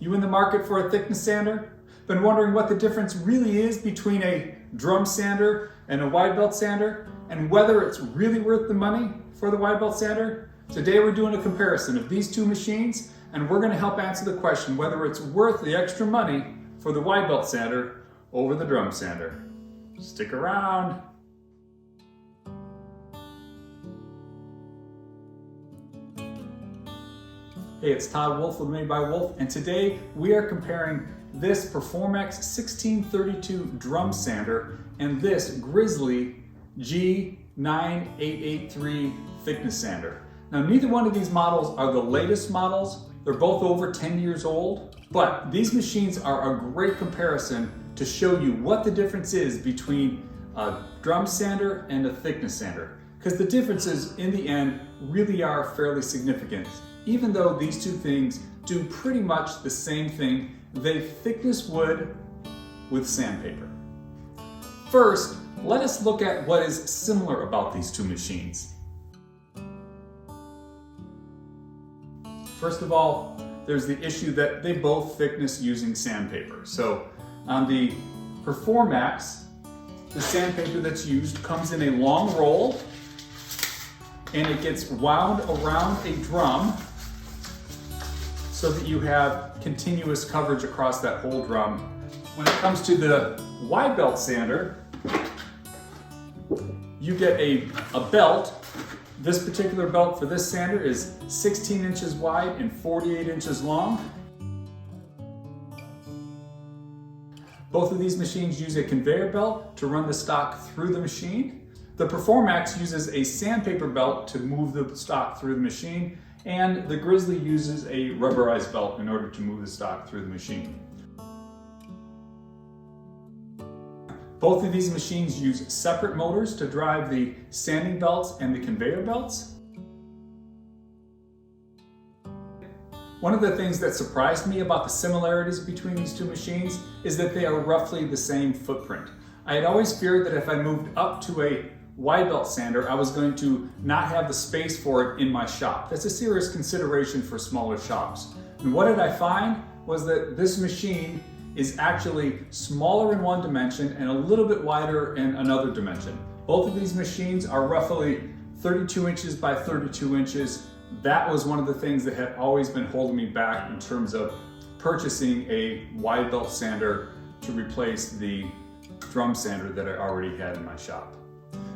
You in the market for a thickness sander? Been wondering what the difference really is between a drum sander and a wide belt sander, and whether it's really worth the money for the wide belt sander? Today we're doing a comparison of these two machines, and we're going to help answer the question whether it's worth the extra money for the wide belt sander over the drum sander. Stick around. Hey, it's Todd Wolf with Made by Wolf, and today we are comparing this Performax 1632 drum sander and this Grizzly G9883 thickness sander. Now, neither one of these models are the latest models. They're both over 10 years old, but these machines are a great comparison to show you what the difference is between a drum sander and a thickness sander, because the differences in the end really are fairly significant. Even though these two things do pretty much the same thing, they thickness wood with sandpaper. First, let us look at what is similar about these two machines. First of all, there's the issue that they both thickness using sandpaper. So on the Performax, the sandpaper that's used comes in a long roll, and it gets wound around a drum so that you have continuous coverage across that whole drum. When it comes to the wide belt sander, you get a belt. This particular belt for this sander is 16 inches wide and 48 inches long. Both of these machines use a conveyor belt to run the stock through the machine. The Performax uses a sandpaper belt to move the stock through the machine, and the Grizzly uses a rubberized belt in order to move the stock through the machine. Both of these machines use separate motors to drive the sanding belts and the conveyor belts. One of the things that surprised me about the similarities between these two machines is that they are roughly the same footprint. I had always feared that if I moved up to a wide belt sander, I was going to not have the space for it in my shop. That's a serious consideration for smaller shops. And what did I find was that this machine is actually smaller in one dimension and a little bit wider in another dimension. Both of these machines are roughly 32 inches by 32 inches. That was one of the things that had always been holding me back in terms of purchasing a wide belt sander to replace the drum sander that I already had in my shop.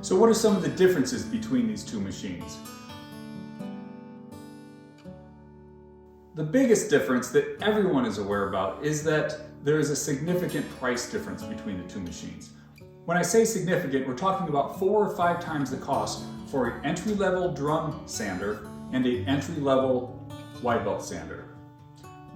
So what are some of the differences between these two machines? The biggest difference that everyone is aware about is that there is a significant price difference between the two machines. When I say significant, we're talking about 4 or 5 times the cost for an entry-level drum sander and an entry-level wide belt sander.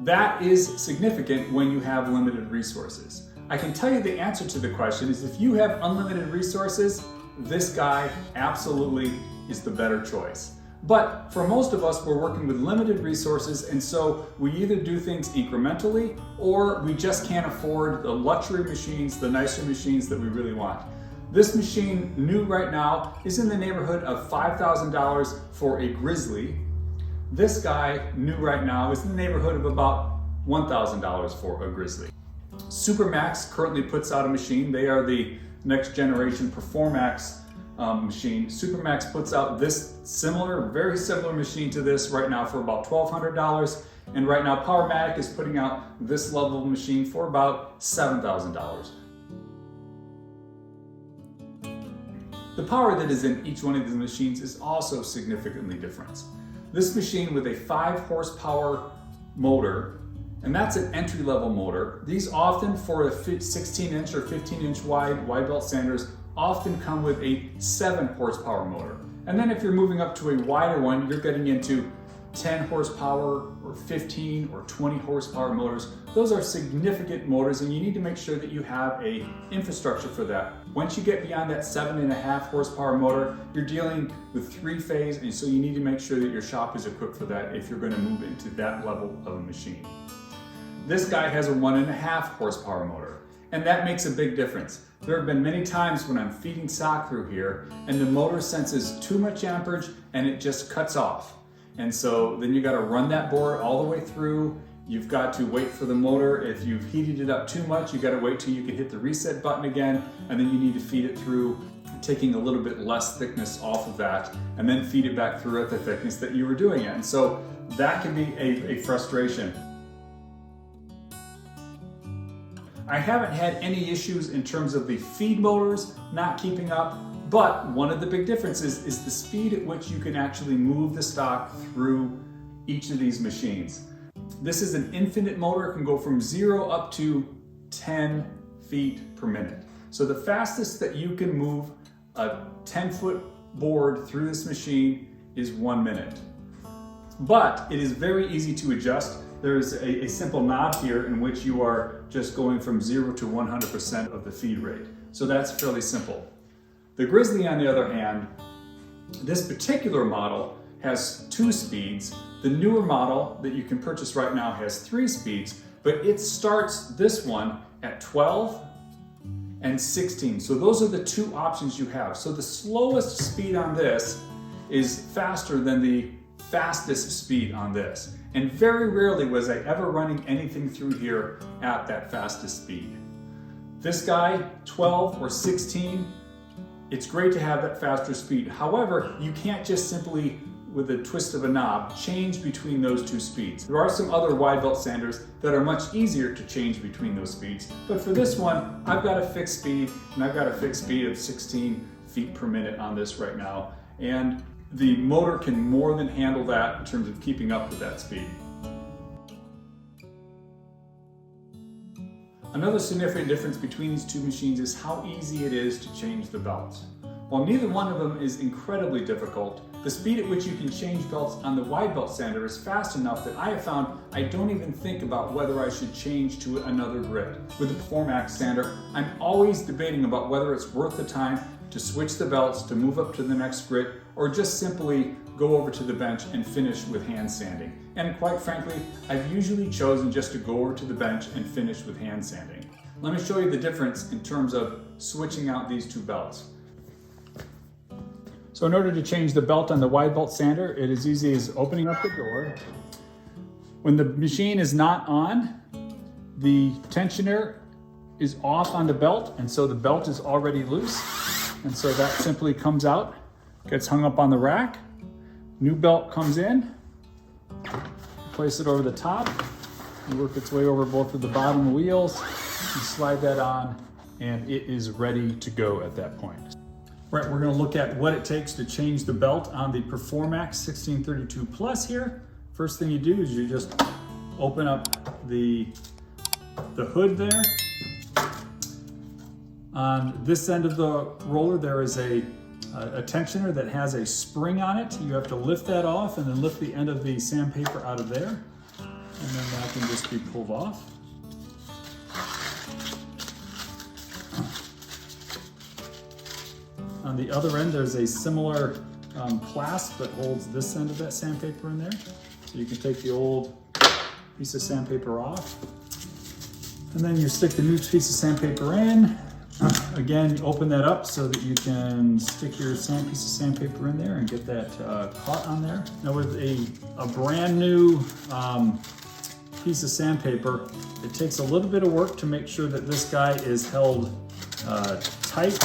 That is significant when you have limited resources. I can tell you the answer to the question is if you have unlimited resources, this guy absolutely is the better choice. But for most of us, we're working with limited resources, and so we either do things incrementally or we just can't afford the luxury machines, the nicer machines that we really want. This machine, new right now, is in the neighborhood of $5,000 for a Grizzly. This guy, new right now, is in the neighborhood of about $1,000 for a Grizzly. Supermax currently puts out a machine. They are the next generation Performax machine. Supermax puts out this very similar machine to this right now for about $1,200, and right now Powermatic is putting out this level of machine for about $7,000. The power that is in each one of these machines is also significantly different. This machine with a 5 horsepower motor, and that's an entry-level motor. These often, for a 16-inch or 15-inch wide belt sanders, often come with a 7 horsepower motor. And then if you're moving up to a wider one, you're getting into 10 horsepower or 15 or 20 horsepower motors. Those are significant motors, and you need to make sure that you have a infrastructure for that. Once you get beyond that 7.5 horsepower motor, you're dealing with 3-phase, and so you need to make sure that your shop is equipped for that if you're going to move into that level of a machine. This guy has a 1.5 horsepower motor, and that makes a big difference. There have been many times when I'm feeding stock through here and the motor senses too much amperage and it just cuts off. And so then you got to run that board all the way through. You've got to wait for the motor. If you've heated it up too much, you got to wait till you can hit the reset button again, and then you need to feed it through, taking a little bit less thickness off of that, and then feed it back through at the thickness that you were doing it. And so that can be a frustration. I haven't had any issues in terms of the feed motors not keeping up, but one of the big differences is the speed at which you can actually move the stock through each of these machines. This is an infinite motor. It can go from 0 up to 10 feet per minute. So the fastest that you can move a 10-foot board through this machine is 1 minute. But it is very easy to adjust. There's a simple knob here in which you are just going from 0 to 100% of the feed rate. So that's fairly simple. The Grizzly, on the other hand, this particular model has 2 speeds. The newer model that you can purchase right now has 3 speeds, but it starts this one at 12 and 16. So those are the 2 options you have. So the slowest speed on this is faster than the fastest speed on this. And very rarely was I ever running anything through here at that fastest speed. This guy, 12 or 16, it's great to have that faster speed. However, you can't just simply, with a twist of a knob, change between those 2 speeds. There are some other wide belt sanders that are much easier to change between those speeds. But for this one, I've got a fixed speed, and I've got a fixed speed of 16 feet per minute on this right now. And the motor can more than handle that in terms of keeping up with that speed. Another significant difference between these 2 machines is how easy it is to change the belts. While neither one of them is incredibly difficult, the speed at which you can change belts on the wide belt sander is fast enough that I have found I don't even think about whether I should change to another grit. With the Performax sander, I'm always debating about whether it's worth the time to switch the belts, to move up to the next grit, or just simply go over to the bench and finish with hand sanding. And quite frankly, I've usually chosen just to go over to the bench and finish with hand sanding. Let me show you the difference in terms of switching out these 2 belts. So in order to change the belt on the wide belt sander, it is easy as opening up the door. When the machine is not on, the tensioner is off on the belt, and so the belt is already loose. And so that simply comes out, gets hung up on the rack. New belt comes in, place it over the top, and work its way over both of the bottom wheels. You slide that on, and it is ready to go at that point. Right, we're gonna look at what it takes to change the belt on the Performax 1632 Plus here. First thing you do is you just open up the hood there. On this end of the roller, there is a tensioner that has a spring on it. You have to lift that off and then lift the end of the sandpaper out of there. And then that can just be pulled off. On the other end, there's a similar clasp that holds this end of that sandpaper in there. So you can take the old piece of sandpaper off. And then you stick the new piece of sandpaper in. Again, open that up so that you can stick your piece of sandpaper in there and get that caught on there. Now with a brand new piece of sandpaper, it takes a little bit of work to make sure that this guy is held tight.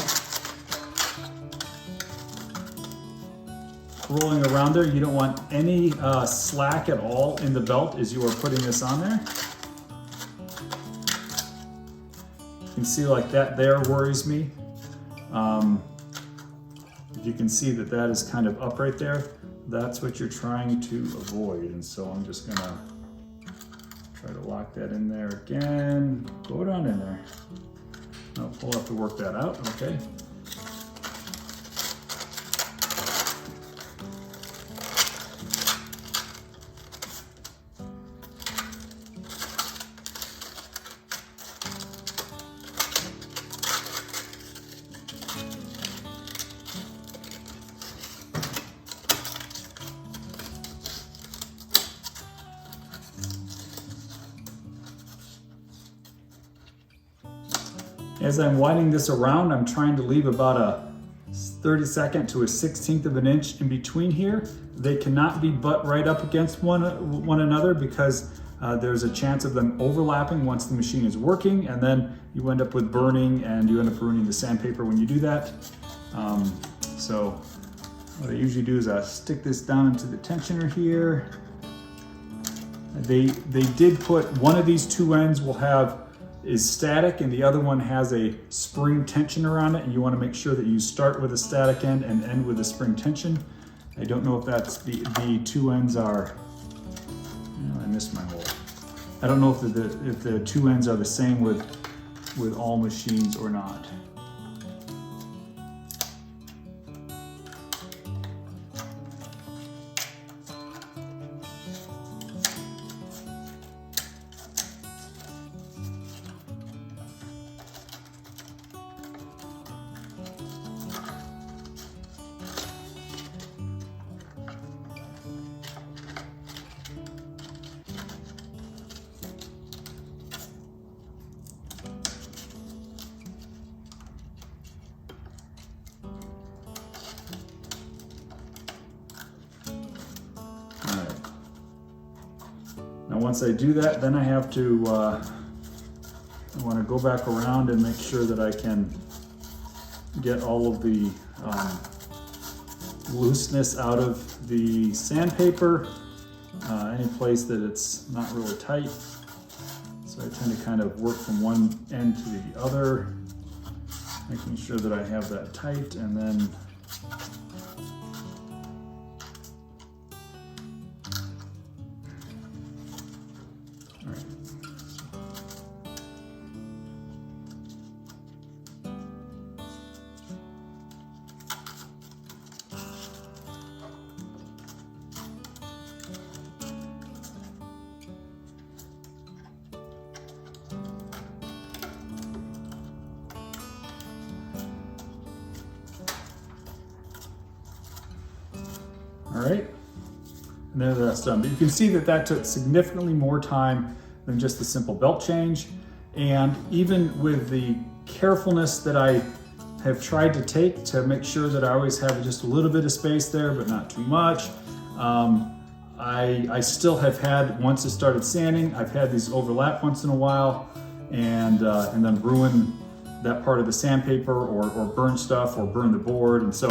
Rolling around there, you don't want any slack at all in the belt as you are putting this on there. You can see like that there worries me. If you can see that that is kind of up right there, that's what you're trying to avoid. And so I'm just gonna try to lock that in there again. Go down in there. Oh, we'll have to work that out, okay. As I'm winding this around, I'm trying to leave about a 32nd to a 16th of an inch in between here. They cannot be butt right up against one another because there's a chance of them overlapping once the machine is working, and then you end up with burning, and you end up ruining the sandpaper when you do that. So what I usually do is I stick this down into the tensioner here. They did put one of these two ends is static, and the other one has a spring tensioner on it, and you want to make sure that you start with a static end and end with a spring tension. I don't know if that's the two ends are. Oh, I missed my hole. I don't know if the two ends are the same with all machines or not. Now once I do that, then I have to, I want to go back around and make sure that I can get all of the looseness out of the sandpaper, any place that it's not really tight. So I tend to kind of work from one end to the other, making sure that I have that tight, and then all right, and then that's done. But you can see that took significantly more time than just a simple belt change. And even with the carefulness that I have tried to take to make sure that I always have just a little bit of space there, but not too much, I still have had, once it started sanding, I've had these overlap once in a while, and then ruin that part of the sandpaper, or burn stuff, or burn the board. And so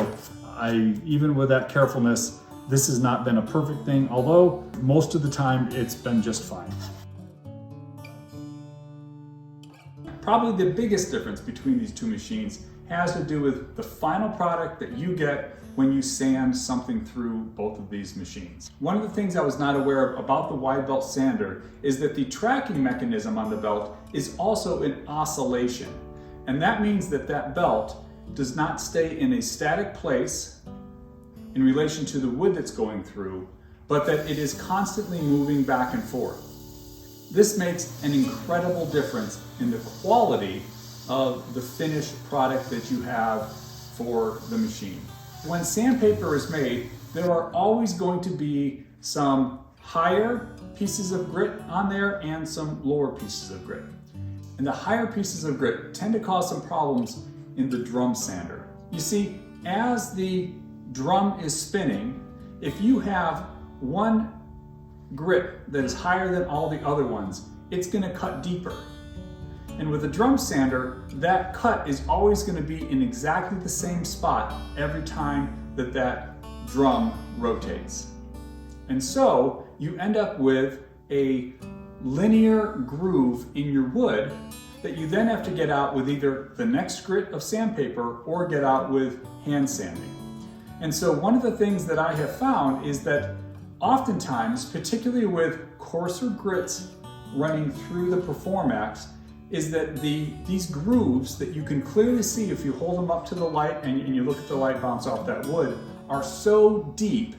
even with that carefulness, this has not been a perfect thing, although most of the time it's been just fine. Probably the biggest difference between these two machines has to do with the final product that you get when you sand something through both of these machines. One of the things I was not aware of about the wide belt sander is that the tracking mechanism on the belt is also in oscillation. And that means that belt does not stay in a static place in relation to the wood that's going through, but that it is constantly moving back and forth. This makes an incredible difference in the quality of the finished product that you have for the machine. When sandpaper is made, there are always going to be some higher pieces of grit on there and some lower pieces of grit. And the higher pieces of grit tend to cause some problems in the drum sander. You see, as the drum is spinning, if you have one grit that is higher than all the other ones, it's going to cut deeper. And with a drum sander, that cut is always going to be in exactly the same spot every time that drum rotates. And so you end up with a linear groove in your wood that you then have to get out with either the next grit of sandpaper or get out with hand sanding. And so one of the things that I have found is that oftentimes, particularly with coarser grits running through the Performax, is that these grooves that you can clearly see if you hold them up to the light and you look at the light bounce off that wood are so deep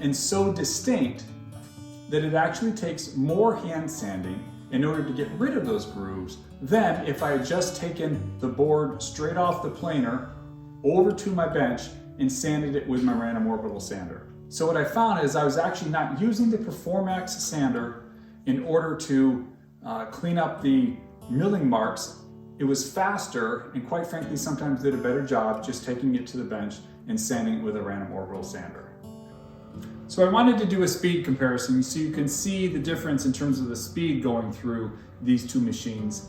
and so distinct that it actually takes more hand sanding in order to get rid of those grooves than if I had just taken the board straight off the planer over to my bench and sanded it with my random orbital sander. So what I found is I was actually not using the Performax sander in order to clean up the milling marks. It was faster, and quite frankly sometimes did a better job just taking it to the bench and sanding it with a random orbital sander. So I wanted to do a speed comparison so you can see the difference in terms of the speed going through these two machines.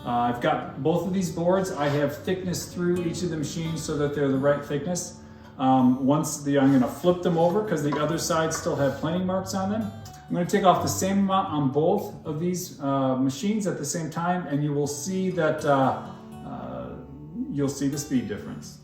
I've got both of these boards. I have thickness through each of the machines so that they're the right thickness. I'm going to flip them over because the other sides still have planing marks on them. I'm going to take off the same amount on both of these machines at the same time, and you will see that you'll see the speed difference.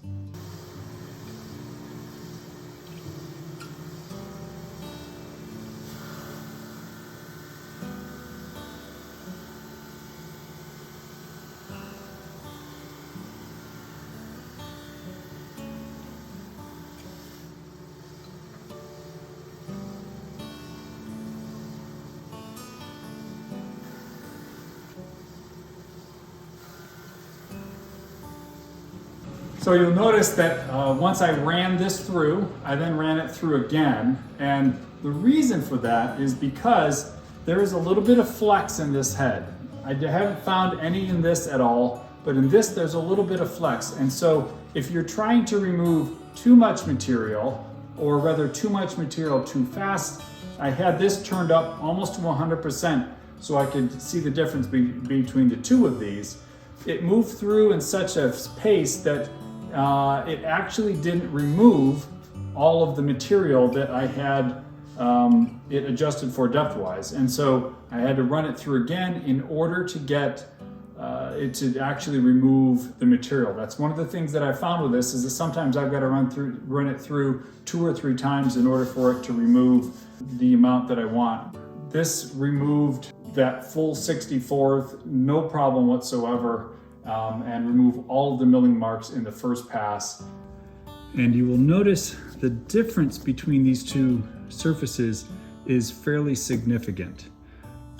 So you'll notice that once I ran this through, I then ran it through again. And the reason for that is because there is a little bit of flex in this head. I haven't found any in this at all, but in this there's a little bit of flex. And so if you're trying to remove too much material, or rather too much material too fast, I had this turned up almost to 100% so I could see the difference between the two of these. It moved through in such a pace that it actually didn't remove all of the material that I had it adjusted for depth-wise. And so I had to run it through again in order to get it to actually remove the material. That's one of the things that I found with this, is that sometimes I've got to run it through 2 or 3 times in order for it to remove the amount that I want. This removed that full 64th, no problem whatsoever. And remove all of the milling marks in the first pass. And you will notice the difference between these two surfaces is fairly significant.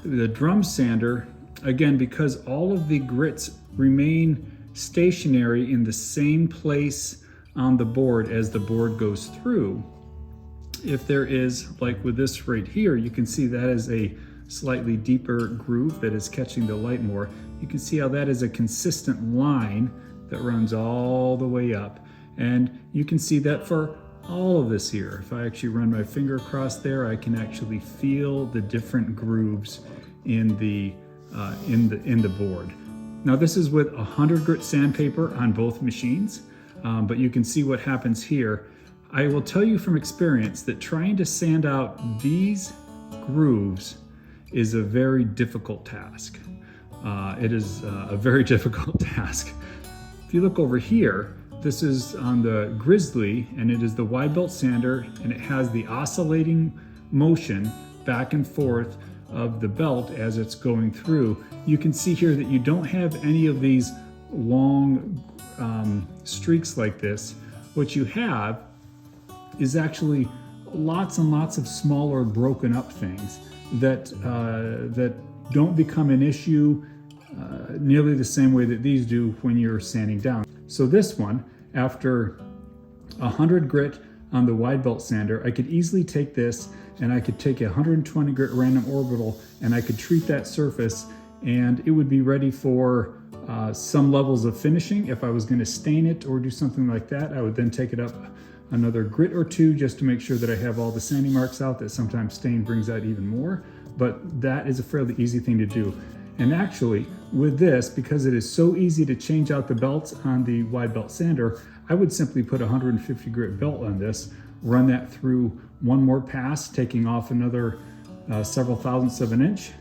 The drum sander, again, because all of the grits remain stationary in the same place on the board as the board goes through, if there is, like with this right here, you can see that is a slightly deeper groove that is catching the light more. You can see how that is a consistent line that runs all the way up. And you can see that for all of this here. If I actually run my finger across there, I can actually feel the different grooves in the board. Now this is with 100 grit sandpaper on both machines, but you can see what happens here. I will tell you from experience that trying to sand out these grooves is a very difficult task. It is a very difficult task. If you look over here, this is on the Grizzly, and it is the wide belt sander, and it has the oscillating motion back and forth of the belt as it's going through. You can see here that you don't have any of these long streaks like this. What you have is actually lots and lots of smaller broken up things that don't become an issue nearly the same way that these do when you're sanding down. So this one, after 100 grit on the wide belt sander, I could easily take this and I could take a 120 grit random orbital and I could treat that surface, and it would be ready for some levels of finishing. If I was going to stain it or do something like that, I would then take it up another grit or 2 just to make sure that I have all the sanding marks out, that sometimes stain brings out even more. But that is a fairly easy thing to do. And actually with this, because it is so easy to change out the belts on the wide belt sander, I would simply put a 150 grit belt on this, run that through one more pass, taking off another several thousandths of an inch.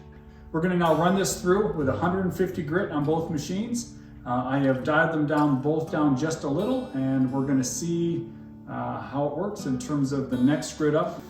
We're going to now run this through with 150 grit on both machines. I have dialed them both down just a little, and we're going to see how it works in terms of the next grit up.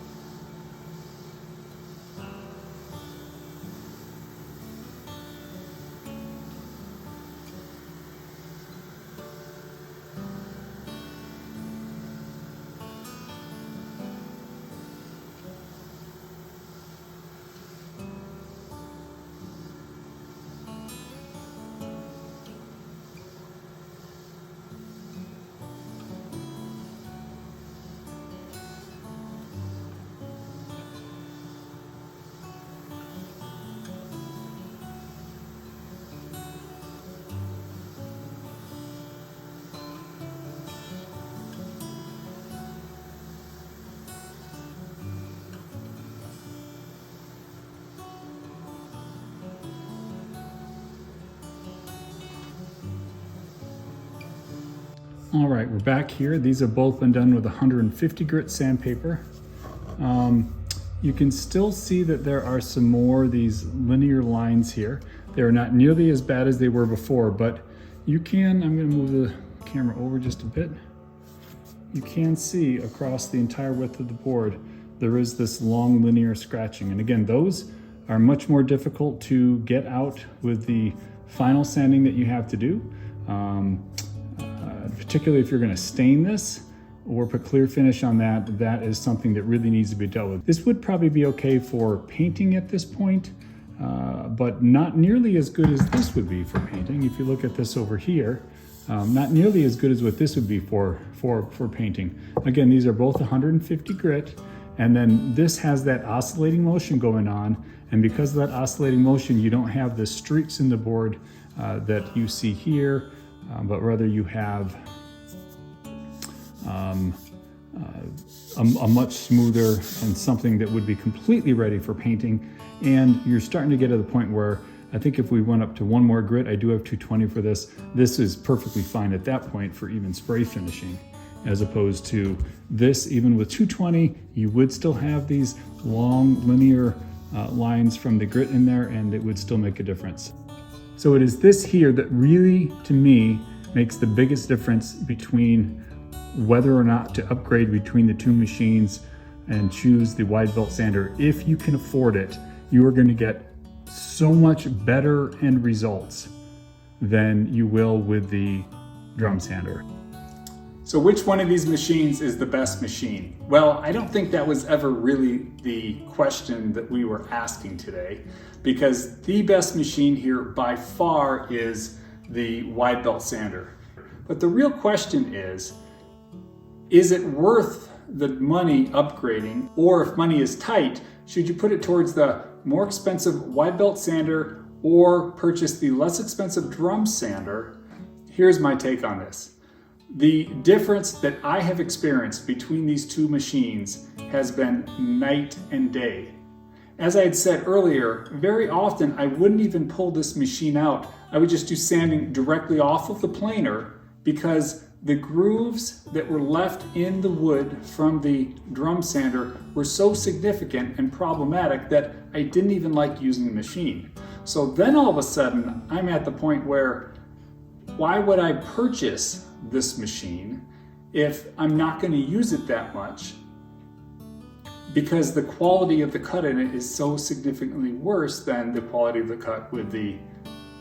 All right, we're back here. These have both been done with 150 grit sandpaper. You can still see that there are some more of these linear lines here. They're not nearly as bad as they were before, but you can, I'm gonna move the camera over just a bit. You can see across the entire width of the board, there is this long linear scratching. And again, those are much more difficult to get out with the final sanding that you have to do. Particularly if you're gonna stain this or put clear finish on that, that is something that really needs to be dealt with. This would probably be okay for painting at this point, but not nearly as good as this would be for painting. If you look at this over here, not nearly as good as what this would be for painting. Again, these are both 150 grit, and then this has that oscillating motion going on, and because of that oscillating motion, you don't have the streaks in the board that you see here, but rather you have a much smoother and something that would be completely ready for painting. And you're starting to get to the point where I think if we went up to one more grit, I do have 220 for this. This is perfectly fine at that point for even spray finishing, as opposed to this, even with 220, you would still have these long linear lines from the grit in there, and it would still make a difference. So it is this here that really, to me, makes the biggest difference between whether or not to upgrade between the two machines and choose the wide belt sander. If you can afford it, you are going to get so much better end results than you will with the drum sander. So which one of these machines is the best machine? Well, I don't think that was ever really the question that we were asking today, because the best machine here by far is the wide belt sander. But the real question is it worth the money upgrading? Or if money is tight, should you put it towards the more expensive wide belt sander or purchase the less expensive drum sander? Here's my take on this. The difference that I have experienced between these two machines has been night and day. As I had said earlier, very often I wouldn't even pull this machine out. I would just do sanding directly off of the planer, because the grooves that were left in the wood from the drum sander were so significant and problematic that I didn't even like using the machine. So then all of a sudden, I'm at the point where, why would I purchase this machine if I'm not going to use it that much? Because the quality of the cut in it is so significantly worse than the quality of the cut with the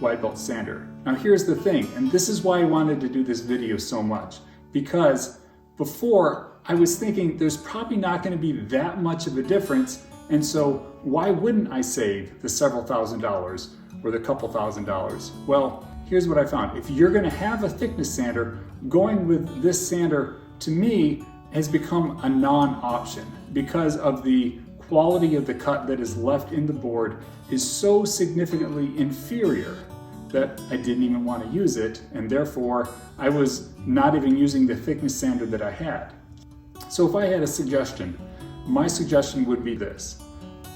wide belt sander. Now here's the thing, and this is why I wanted to do this video so much, because before I was thinking there's probably not going to be that much of a difference, and so why wouldn't I save the several $1,000s or the couple $1,000s? Well, here's what I found. If you're going to have a thickness sander, going with this sander to me has become a non-option, because of the quality of the cut that is left in the board is so significantly inferior that I didn't even want to use it, and therefore I was not even using the thickness sander that I had. So if I had a suggestion, my suggestion would be this.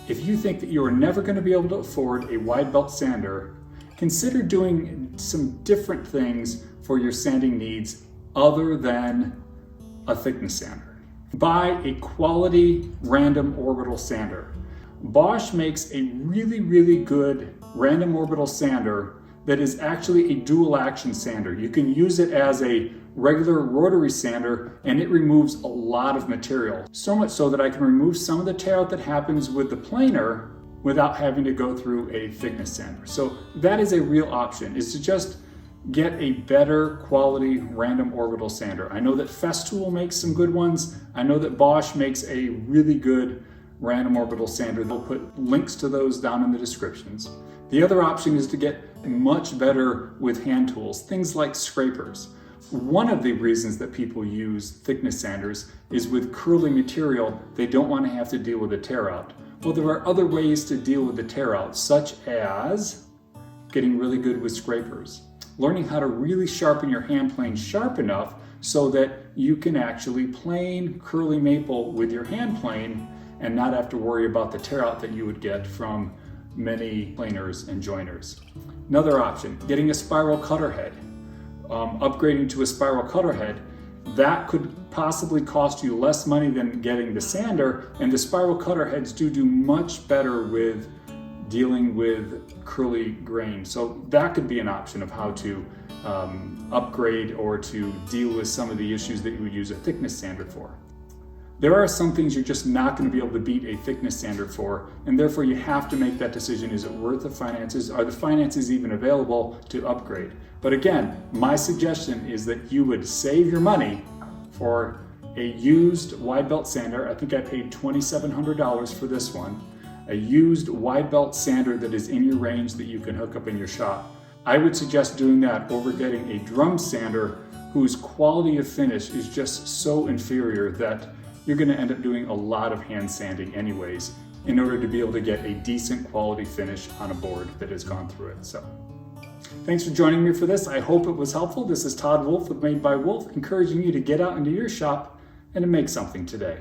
If you think that you are never going to be able to afford a wide belt sander, consider doing some different things for your sanding needs other than a thickness sander. Buy a quality random orbital sander. Bosch makes a really, really good random orbital sander that is actually a dual action sander. You can use it as a regular rotary sander and it removes a lot of material. So much so that I can remove some of the tear out that happens with the planer without having to go through a thickness sander. So that is a real option, is to just get a better quality random orbital sander. I know that Festool makes some good ones. I know that Bosch makes a really good random orbital sander. They'll put links to those down in the descriptions. The other option is to get much better with hand tools, things like scrapers. One of the reasons that people use thickness sanders is with curly material, they don't want to have to deal with a tear out. Well, there are other ways to deal with the tear out, such as getting really good with scrapers. Learning how to really sharpen your hand plane sharp enough so that you can actually plane curly maple with your hand plane and not have to worry about the tear out that you would get from many planers and joiners. Another option, getting a spiral cutter head. upgrading to a spiral cutter head, that could possibly cost you less money than getting the sander, and the spiral cutter heads do much better with dealing with curly grain. So that could be an option of how to upgrade or to deal with some of the issues that you would use a thickness sander for. There are some things you're just not going to be able to beat a thickness sander for, and therefore you have to make that decision. Is it worth the finances? Are the finances even available to upgrade? But again, my suggestion is that you would save your money for a used wide belt sander. I think I paid $2,700 for this one. A used wide belt sander that is in your range that you can hook up in your shop. I would suggest doing that over getting a drum sander whose quality of finish is just so inferior that you're going to end up doing a lot of hand sanding anyways in order to be able to get a decent quality finish on a board that has gone through it. So thanks for joining me for this. I hope it was helpful. This is Todd Wolf with Made by Wolf, encouraging you to get out into your shop and to make something today.